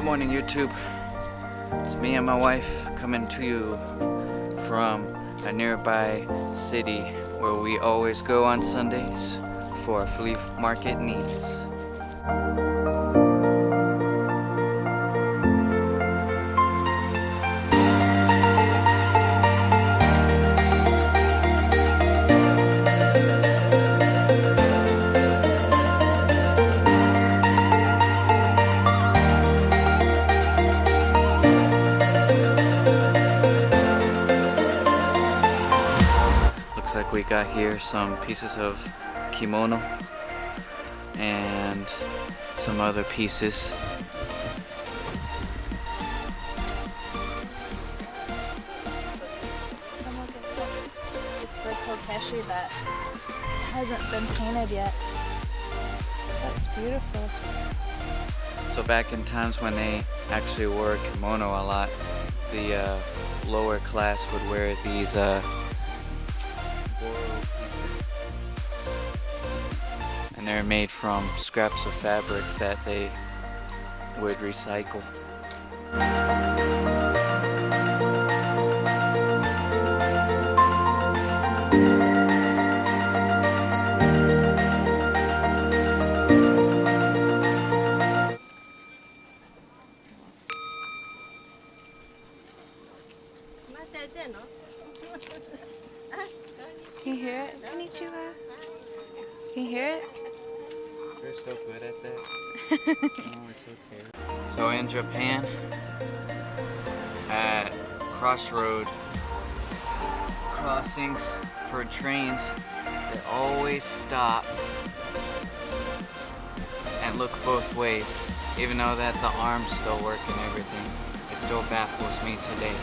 Good morning, YouTube. It's me and my wife coming to you from a nearby city where we always go on Sundays for our flea market needs. Looks like we got here some pieces of kimono and some other pieces. It's the kokeshi that hasn't been painted yet. That's beautiful. So back in times when they actually wore kimono a lot, the lower class would wear these pieces, and they're made from scraps of fabric that they would recycle. Can you hear it? Konnichiwa. Can you hear it? They're so good at that. Oh, it's so terrible. So in Japan, at crossroad crossings for trains, they always stop and look both ways. Even though that the arms still work and everything, it still baffles me today.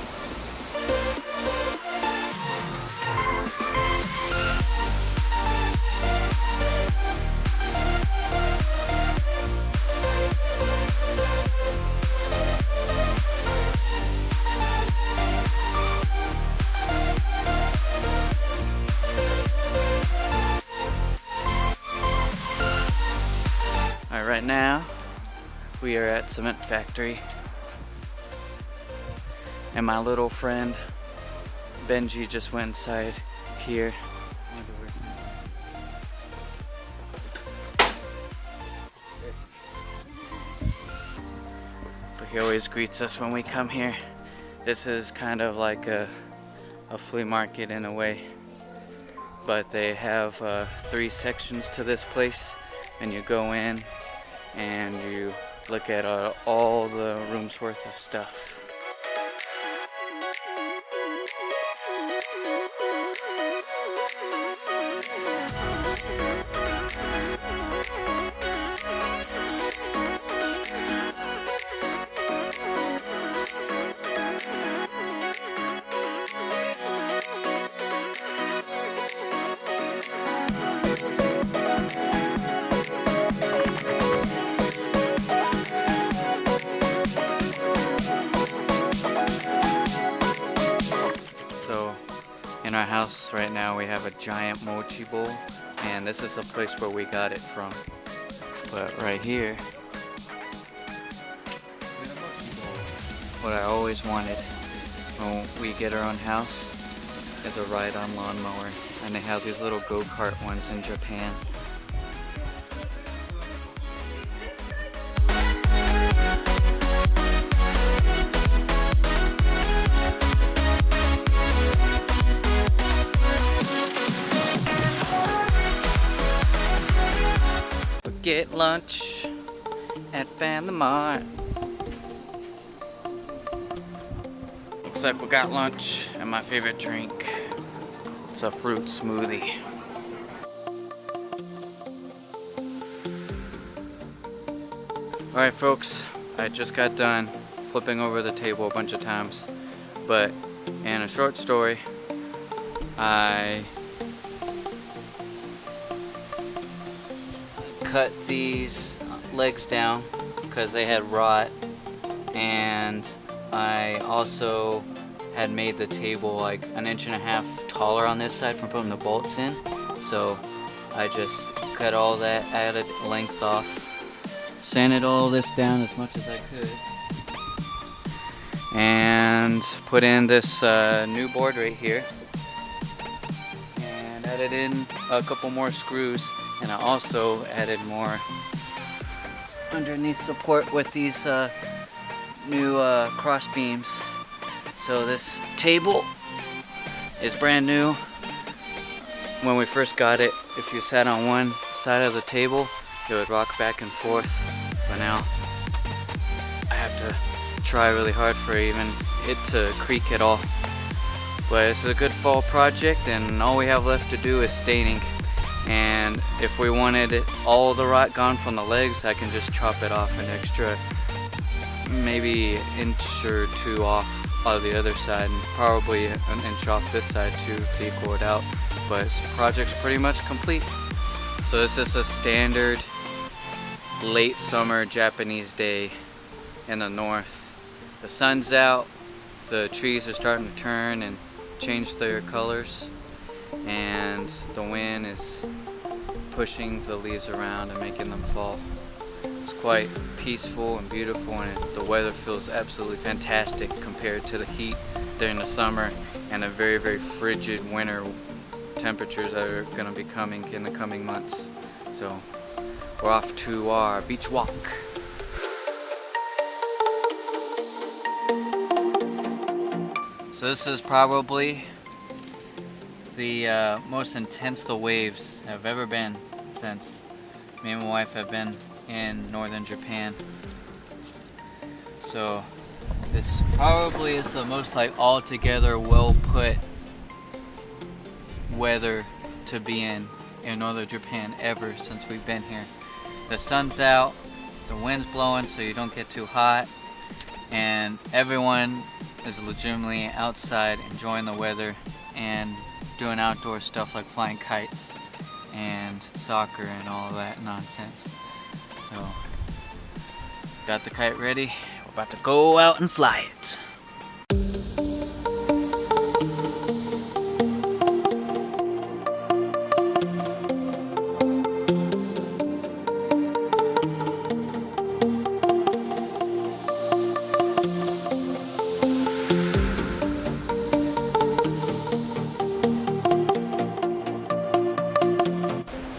Alright, right now we are at Cement Factory, and my little friend Benji just went inside here. But he always greets us when we come here. This is kind of like a flea market in a way, but they have 3 sections to this place, and you go in and you look at all the room's worth of stuff. In our house right now we have a giant mochi bowl, and this is the place where we got it from. But right here, what I always wanted when we get our own house is a ride-on lawnmower, and they have these little go-kart ones in Japan. Get lunch at Family Mart. Looks like we got lunch and my favorite drink. It's a fruit smoothie. Alright folks, I just got done flipping over the table a bunch of times, but in a short story, I cut these legs down because they had rot, and I also had made the table like 1.5 inches taller on this side from putting the bolts in, so I just cut all that added length off sanded all this down as much as I could. And put in this new board right here. And added in a couple more screws. And I also added more underneath support with these new cross beams. So this table is brand new. When we first got it, if you sat on one side of the table, it would rock back and forth. But now I have to try really hard for even it to creak at all. But it's a good fall project, and all we have left to do is staining. And if we wanted all the rot gone from the legs, I can just chop it off an extra maybe inch or two off of the other side, and probably an inch off this side too to equal it out. But this project's pretty much complete. So this is a standard late summer Japanese day in the north. The sun's out, the trees are starting to turn and change their colors, and the wind is pushing the leaves around and making them fall. It's quite peaceful and beautiful, and the weather feels absolutely fantastic compared to the heat during the summer and the very, very frigid winter temperatures that are going to be coming in the coming months. So we're off to our beach walk. So this is probably the most intense the waves have ever been since me and my wife have been in northern Japan. So this probably is the most like altogether well put weather to be in northern Japan ever since we've been here. The sun's out, the wind's blowing so you don't get too hot, and everyone is legitimately outside enjoying the weather and doing outdoor stuff like flying kites and soccer and all that nonsense. So got the kite ready, we're about to go out and fly it.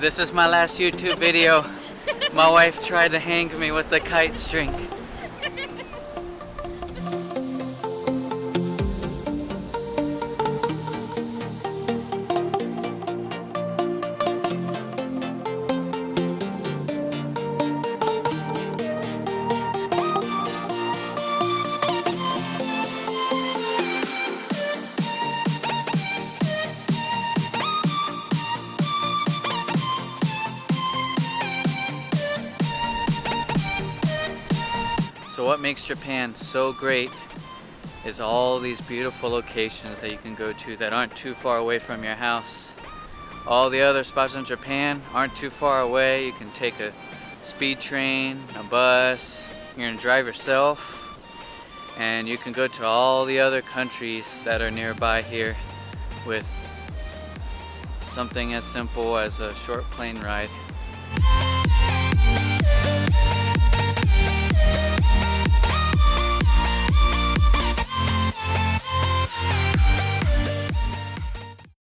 This is my last YouTube video. My wife tried to hang me with the kite string. So what makes Japan so great is all these beautiful locations that you can go to that aren't too far away from your house. All the other spots in Japan aren't too far away. You can take a speed train, a bus, you're gonna drive yourself, and you can go to all the other countries that are nearby here with something as simple as a short plane ride.